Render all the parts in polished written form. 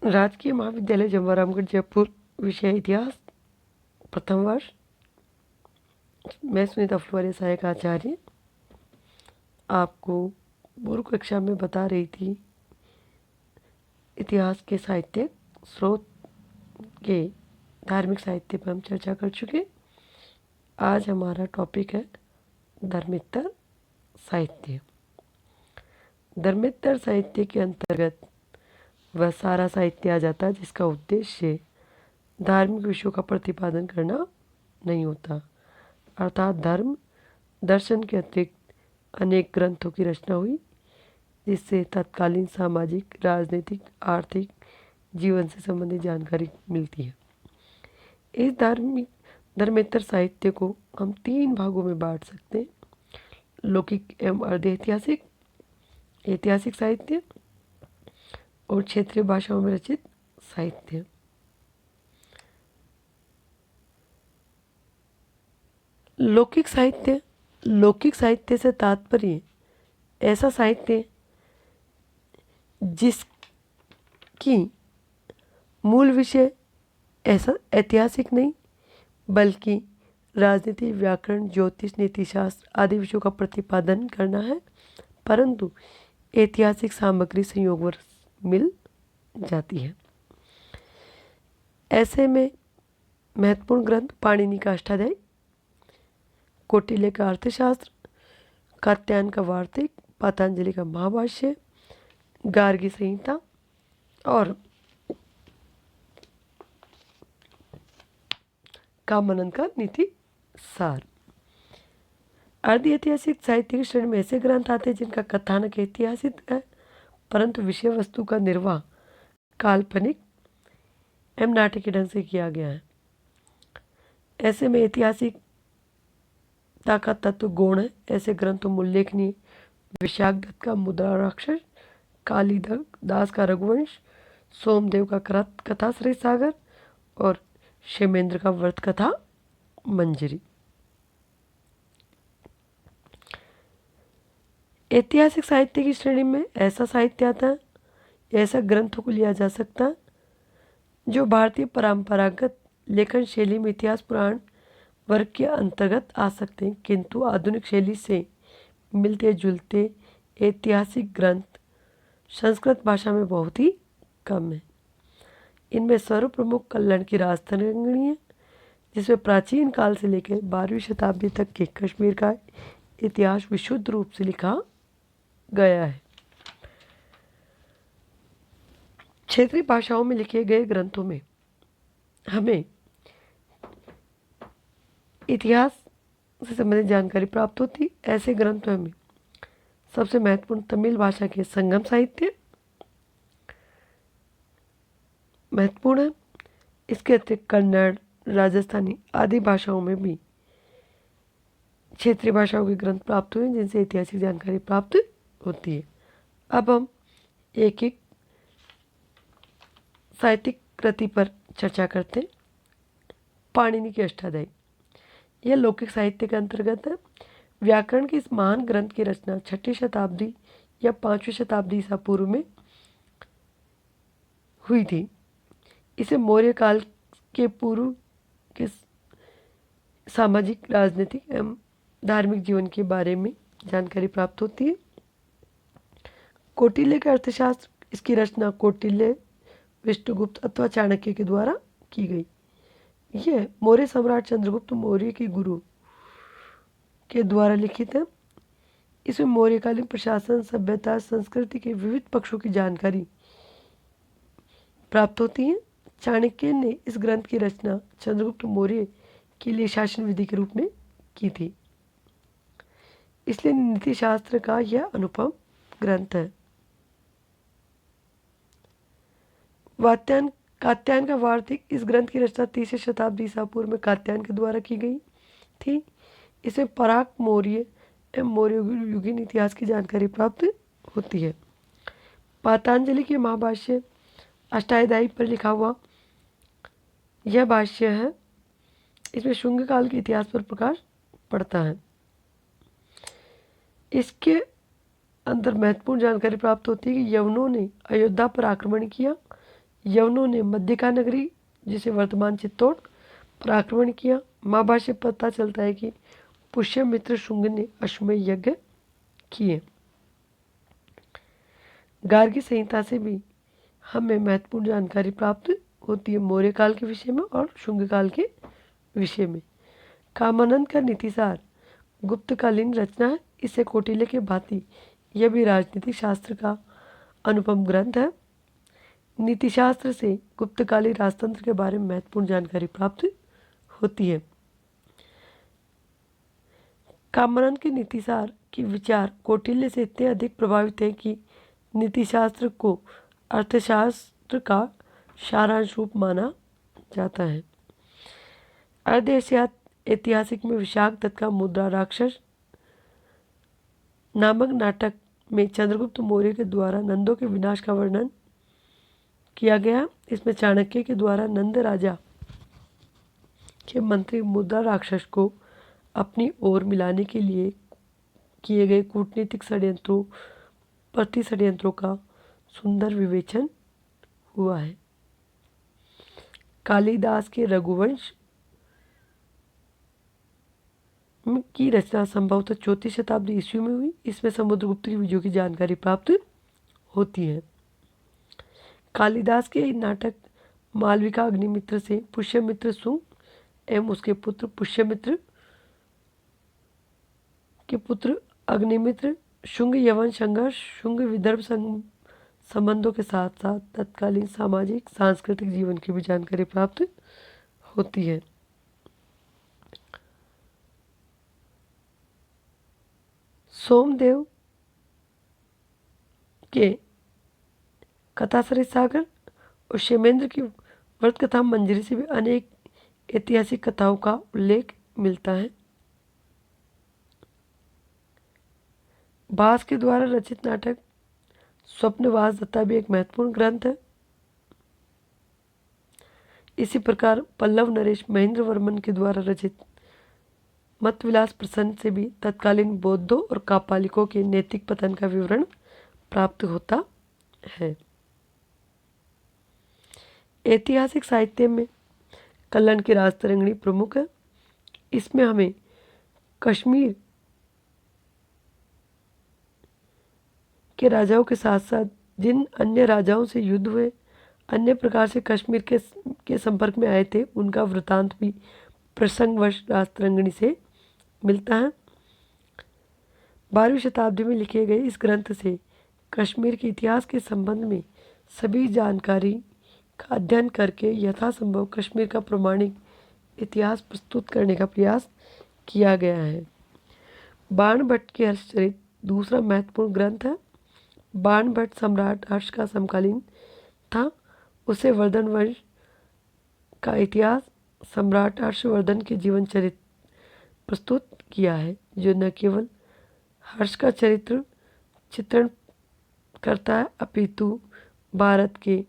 राजकीय महाविद्यालय जमवारामगढ़ जयपुर, विषय इतिहास, प्रथम वर्ष। मैं सुनीता फुलवारी, सहायक आचार्य। आपको पूर्व कक्षा में बता रही थी इतिहास के साहित्य स्रोत के धार्मिक साहित्य पर हम चर्चा कर चुके। आज हमारा टॉपिक है धर्मेतर साहित्य। धर्मेतर साहित्य के अंतर्गत वह सारा साहित्य आ जाता है जिसका उद्देश्य धार्मिक विषयों का प्रतिपादन करना नहीं होता, अर्थात धर्म दर्शन के अतिरिक्त अनेक ग्रंथों की रचना हुई जिससे तत्कालीन सामाजिक, राजनीतिक, आर्थिक जीवन से संबंधित जानकारी मिलती है। इस धर्मेतर साहित्य को हम 3 भागों में बांट सकते हैं: लौकिक एवं अर्ध ऐतिहासिक, ऐतिहासिक साहित्य और क्षेत्रीय भाषाओं में रचित साहित्य। लौकिक साहित्य से तात्पर्य ऐसा साहित्य जिसकी मूल विषय ऐसा ऐतिहासिक नहीं बल्कि राजनीति, व्याकरण, ज्योतिष, नीतिशास्त्र आदि विषयों का प्रतिपादन करना है, परंतु ऐतिहासिक सामग्री संयोगवश मिल जाती है। ऐसे में महत्वपूर्ण ग्रंथ पाणिनि का अष्टाध्यायी, कौटिल्य का अर्थशास्त्र, कात्यायन का वार्तिक, पतंजलि का महाभाष्य, गार्गी संहिता और कामानंद का नीति सार। अर्ध ऐतिहासिक साहित्य की श्रेणी में ऐसे ग्रंथ आते हैं जिनका कथानक ऐतिहासिक है परंतु विषय वस्तु का निर्वाह काल्पनिक एवं नाटकीय ढंग से किया गया है। ऐसे में ऐतिहासिकता का तत्व गौण है। ऐसे ग्रंथों में उल्लेखनीय विशाख दत्त का मुद्राराक्षस, कालिदास का रघुवंश, सोमदेव का कथा श्री सागर और क्षेमेंद्र का व्रत कथा मंजरी। ऐतिहासिक साहित्य की श्रेणी में ऐसा साहित्य आता है, ऐसा ग्रंथों को लिया जा सकता है जो भारतीय परंपरागत लेखन शैली में इतिहास पुराण वर्ग के अंतर्गत आ सकते हैं, किंतु आधुनिक शैली से मिलते जुलते ऐतिहासिक ग्रंथ संस्कृत भाषा में बहुत ही कम है। इनमें सर्वप्रमुख कल्याण की राजतरंगिणी है, जिसमें प्राचीन काल से लेकर 12वीं शताब्दी तक के कश्मीर का इतिहास विशुद्ध रूप से लिखा गया है। क्षेत्रीय भाषाओं में लिखे गए ग्रंथों में हमें इतिहास से संबंधित जानकारी प्राप्त होती। ऐसे ग्रंथों में सबसे महत्वपूर्ण तमिल भाषा के संगम साहित्य महत्वपूर्ण है। इसके अतिरिक्त कन्नड़, राजस्थानी आदि भाषाओं में भी क्षेत्रीय भाषाओं के ग्रंथ प्राप्त हुए जिनसे ऐतिहासिक जानकारी प्राप्त होती है। अब हम एक एक साहित्यिक कृति पर चर्चा करते हैं। पाणिनि की अष्टाध्यायी, यह लौकिक साहित्य के अंतर्गत है। व्याकरण के इस महान ग्रंथ की रचना 6वीं शताब्दी या 5वीं शताब्दी ईसा पूर्व में हुई थी। इसे मौर्य काल के पूर्व के सामाजिक, राजनीतिक एवं धार्मिक जीवन के बारे में जानकारी प्राप्त होती है। कौटिल्य का अर्थशास्त्र, इसकी रचना कौटिल्य, विष्णुगुप्त अथवा चाणक्य के द्वारा की गई। यह मौर्य सम्राट चंद्रगुप्त मौर्य के गुरु के द्वारा लिखित है। इसमें मौर्यकालीन प्रशासन, सभ्यता, संस्कृति के विविध पक्षों की जानकारी प्राप्त होती है। चाणक्य ने इस ग्रंथ की रचना चंद्रगुप्त मौर्य के लिए शासन विधि के रूप में की थी, इसलिए नीति शास्त्र का यह अनुपम ग्रंथ है। कात्यायन का वार्तिक, इस ग्रंथ की रचना 3वीं शताब्दी ईसा पूर्व में कात्यायन के द्वारा की गई थी। इसे पराक मौर्य एवं मौर्य युगीन इतिहास की जानकारी प्राप्त होती है। पतंजलि के महाभाष्य अष्टाध्यायी पर लिखा हुआ यह भाष्य है। इसमें शुंग काल के इतिहास पर प्रकाश पड़ता है। इसके अंदर महत्वपूर्ण जानकारी प्राप्त होती है कि यवनों ने अयोध्या पर आक्रमण किया। यवनों ने मध्यका नगरी जिसे वर्तमान चित्तौड़ पर आक्रमण किया। महाभारत से पता चलता है कि पुष्यमित्र शुंग ने अश्वमेध यज्ञ किए। गार्गी संहिता से भी हमें महत्वपूर्ण जानकारी प्राप्त होती है मौर्य काल के विषय में और शुंग काल के विषय में। कामानंद का नीतिसार गुप्तकालीन रचना है। इसे कौटिल्य के भांति यह भी राजनीतिक शास्त्र का अनुपम ग्रंथ है। नीतिशास्त्र से गुप्तकालीन राजतंत्र के बारे में महत्वपूर्ण जानकारी प्राप्त होती है। कामानंद के नीतिसार के विचार कौटिल्य से इतने अधिक प्रभावित हैं कि नीतिशास्त्र को अर्थशास्त्र का सारांश रूप माना जाता है। अर्ध ऐतिहासिक में विशाख दत्त का मुद्रा राक्षस नामक नाटक में चंद्रगुप्त मौर्य के द्वारा नंदों के विनाश का वर्णन किया गया। इसमें चाणक्य के द्वारा नंद राजा के मंत्री मुद्रा राक्षस को अपनी ओर मिलाने के लिए किए गए कूटनीतिक षड्यंत्रों प्रति षड्यंत्रों का सुंदर विवेचन हुआ है। कालिदास के रघुवंश की रचना संभवतः 34वीं शताब्दी ईस्वी में हुई। इसमें समुद्रगुप्त की विजयों की जानकारी प्राप्त होती है। कालिदास के नाटक मालविका अग्निमित्र से पुष्यमित्र शुंग एवं उसके पुत्र पुष्यमित्र के पुत्र अग्निमित्र शुंग यवन संघर्ष शुंग विदर्भ संबंधों के साथ साथ तत्कालीन सामाजिक सांस्कृतिक जीवन की भी जानकारी प्राप्त होती है। सोमदेव के कथासरित सागर और क्षेमेंद्र की व्रत कथा मंजरी से भी अनेक ऐतिहासिक कथाओं का उल्लेख मिलता है। भास के द्वारा रचित नाटक स्वप्नवास दत्ता भी एक महत्वपूर्ण ग्रंथ है। इसी प्रकार पल्लव नरेश महेंद्र वर्मन के द्वारा रचित मतविलास प्रसन्न से भी तत्कालीन बौद्धों और कापालिकों के नैतिक पतन का विवरण प्राप्त होता है। ऐतिहासिक साहित्य में कल्याण की राजतरंगिणी प्रमुख है। इसमें हमें कश्मीर के राजाओं के साथ साथ जिन अन्य राजाओं से युद्ध हुए अन्य प्रकार से कश्मीर के संपर्क में आए थे उनका वृतांत भी प्रसंगवश राजतरंगिणी से मिलता है। 12वीं शताब्दी में लिखे गए इस ग्रंथ से कश्मीर के इतिहास के संबंध में सभी जानकारी का अध्ययन करके यथासंभव कश्मीर का प्रमाणिक इतिहास प्रस्तुत करने का प्रयास किया गया है। बाणभट्ट के हर्षचरित दूसरा महत्वपूर्ण ग्रंथ है। बाणभट्ट सम्राट हर्ष का समकालीन था। उसे वर्धन वंश का इतिहास सम्राट हर्षवर्धन के जीवन चरित्र प्रस्तुत किया है, जो न केवल हर्ष का चरित्र चित्रण करता है अपितु भारत के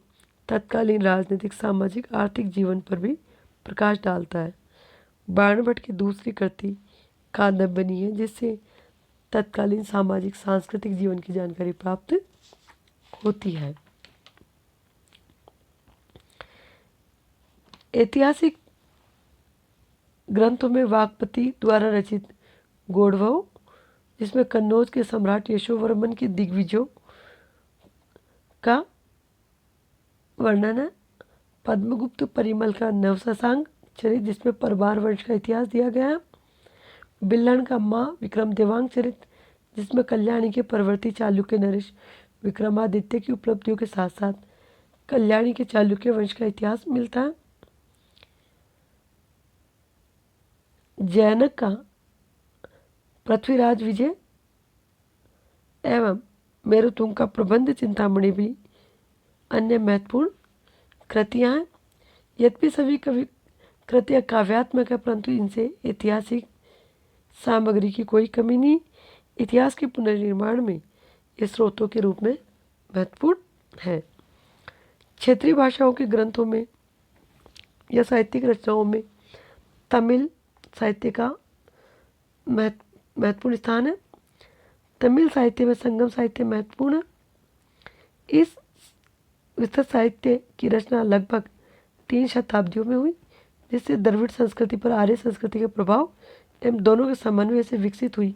तत्कालीन राजनीतिक सामाजिक आर्थिक जीवन पर भी प्रकाश डालता है। बाणभट्ट की दूसरी कृति कादम्बिनी है जिससे तत्कालीन सामाजिक सांस्कृतिक जीवन की जानकारी प्राप्त होती है। ऐतिहासिक ग्रंथों में वाकपति द्वारा रचित गौड़वव जिसमें कन्नौज के सम्राट यशोवर्मन की दिग्विजयों का वर्णन है। पद्मगुप्त परिमल का नवशशांक चरित जिसमें परमार वंश का इतिहास दिया गया है। बिल्हण का माँ विक्रम देवांग चरित जिसमें कल्याणी के परवर्ती चालुक्य नरेश विक्रमादित्य की उपलब्धियों के साथ साथ कल्याणी के चालुक्य वंश का इतिहास मिलता है। जैनक का पृथ्वीराज विजय एवं मेरुतुंग का प्रबंध चिंतामणि भी अन्य महत्वपूर्ण कृतियाँ हैं। यद्यपि सभी कृतियाँ काव्यात्मक है परंतु इनसे ऐतिहासिक सामग्री की कोई कमी नहीं। इतिहास के पुनर्निर्माण में ये स्रोतों के रूप में महत्वपूर्ण है। क्षेत्रीय भाषाओं के ग्रंथों में या साहित्यिक रचनाओं में तमिल साहित्य का महत्वपूर्ण स्थान है। तमिल साहित्य में संगम साहित्य महत्वपूर्ण है। इस विस्तृत साहित्य की रचना लगभग 3 शताब्दियों में हुई, जिससे द्रविड़ संस्कृति पर आर्य संस्कृति के प्रभाव एवं दोनों के समन्वय से विकसित हुई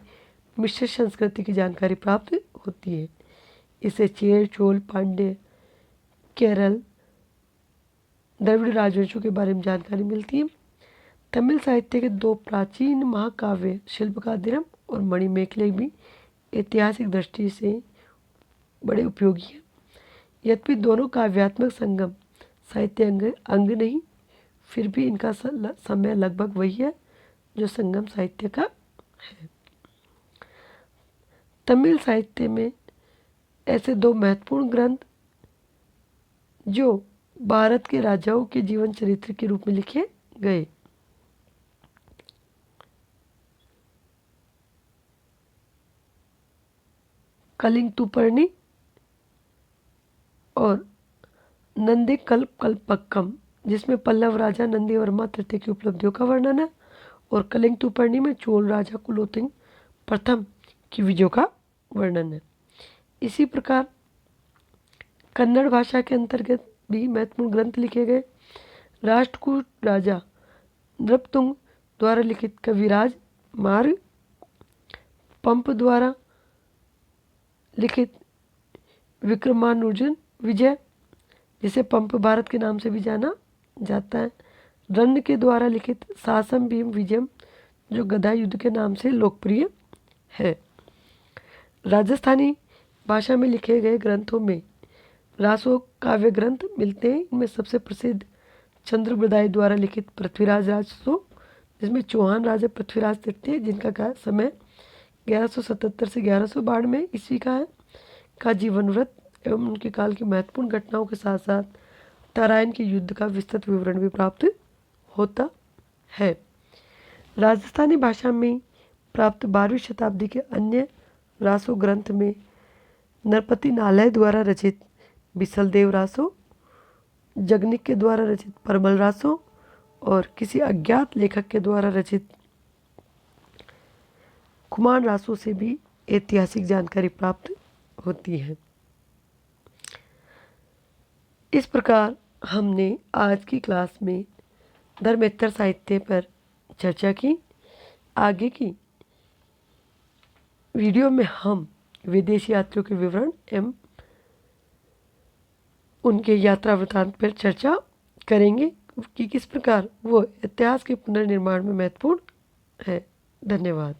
मिश्रित संस्कृति की जानकारी प्राप्त होती है। इससे चेर, चोल, पांड्य, केरल, द्रविड़ राजवंशों के बारे में जानकारी मिलती है। तमिल साहित्य के 2 प्राचीन महाकाव्य शिल्पकादिरम और मणिमेखले भी ऐतिहासिक दृष्टि से बड़े उपयोगी हैं। यद्यपि दोनों काव्यात्मक संगम साहित्य अंग नहीं, फिर भी इनका समय लगभग वही है जो संगम साहित्य का है। तमिल साहित्य में ऐसे 2 महत्वपूर्ण ग्रंथ जो भारत के राजाओं के जीवन चरित्र के रूप में लिखे गए, कलिंग तुपर्णी और नंदी कल्पकल्पकम, जिसमें पल्लव राजा नंदी वर्मा तृतीय की उपलब्धियों का वर्णन है, और कलिंग तुपर्णी में चोल राजा कुलोत्तुंग प्रथम की विजयों का वर्णन है। इसी प्रकार कन्नड़ भाषा के अंतर्गत भी महत्वपूर्ण ग्रंथ लिखे गए। राष्ट्रकूट राजा नृपतुंग द्वारा लिखित कविराज मार्ग, पंप द्वारा लिखित विक्रमानुजन विजय, जिसे पंप भारत के नाम से भी जाना जाता है, रन्न के द्वारा लिखित सासम भीम विजयम, जो गदा युद्ध के नाम से लोकप्रिय है। राजस्थानी भाषा में लिखे गए ग्रंथों में रासो काव्य ग्रंथ मिलते हैं। इनमें सबसे प्रसिद्ध चंद्रबृदाई द्वारा लिखित पृथ्वीराज राजसो, जिसमें चौहान राजा पृथ्वीराज तृतीय, जिनका समय 1177 से 1192 में ईस्वी का है, का जीवन वृत्त एवं उनके काल की महत्वपूर्ण घटनाओं के साथ साथ तराइन के युद्ध का विस्तृत विवरण भी प्राप्त होता है। राजस्थानी भाषा में प्राप्त 12वीं शताब्दी के अन्य रासो ग्रंथ में नरपति नालय द्वारा रचित बिसलदेव रासो, जगनिक के द्वारा रचित परमल रासो और किसी अज्ञात लेखक के द्वारा रचित कुमार रासो से भी ऐतिहासिक जानकारी प्राप्त होती है। इस प्रकार हमने आज की क्लास में धर्मेत्तर साहित्य पर चर्चा की। आगे की वीडियो में हम विदेशी यात्रियों के विवरण एवं उनके यात्रा वृत्तांत पर चर्चा करेंगे कि किस प्रकार वो इतिहास के पुनर्निर्माण में महत्वपूर्ण है। धन्यवाद।